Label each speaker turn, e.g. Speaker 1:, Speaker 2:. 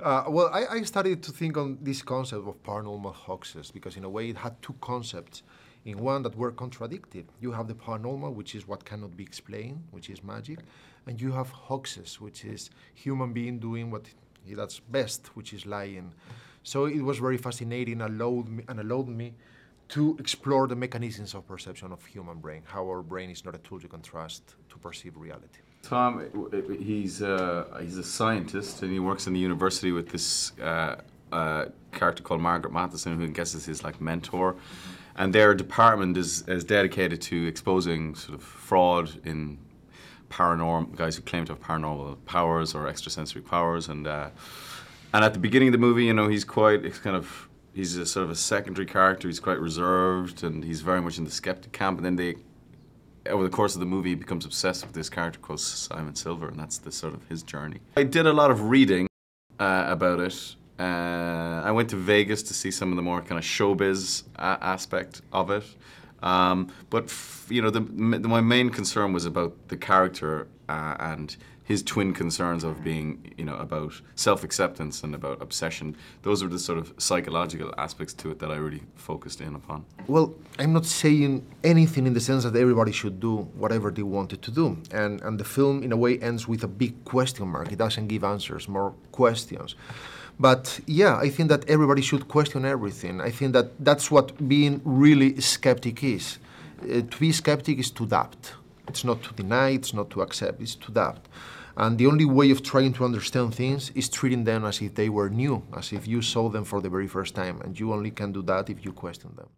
Speaker 1: I started to think on this concept of paranormal hoaxes because in a way it had two concepts in one that were contradicted. You have the paranormal, which is what cannot be explained, which is magic, and you have hoaxes, which is human being doing what he does best, which is lying. So it was very fascinating and allowed me to explore the mechanisms of perception of human brain, how our brain is not a tool you can trust to perceive reality.
Speaker 2: Tom, he's a scientist and he works in the university with this character called Margaret Matheson, who I guess is his like mentor. And their department is dedicated to exposing sort of fraud in guys who claim to have paranormal powers or extrasensory powers. And at the beginning of the movie, you know, he's a sort of a secondary character. He's quite reserved and he's very much in the skeptic camp. And then over the course of the movie, he becomes obsessed with this character called Simon Silver, and that's the sort of his journey. I did a lot of reading about it. I went to Vegas to see some of the more kind of showbiz aspect of it. But you know, my main concern was about the character and his twin concerns of being, you know, about self-acceptance and about obsession. Those are the sort of psychological aspects to it that I really focused in upon.
Speaker 1: Well, I'm not saying anything in the sense that everybody should do whatever they wanted to do. And the film, in a way, ends with a big question mark. It doesn't give answers, more questions. But yeah, I think that everybody should question everything. I think that that's what being really skeptic is. To be skeptic is to doubt. It's not to deny, it's not to accept, it's to doubt. And the only way of trying to understand things is treating them as if they were new, as if you saw them for the very first time. And you only can do that if you question them.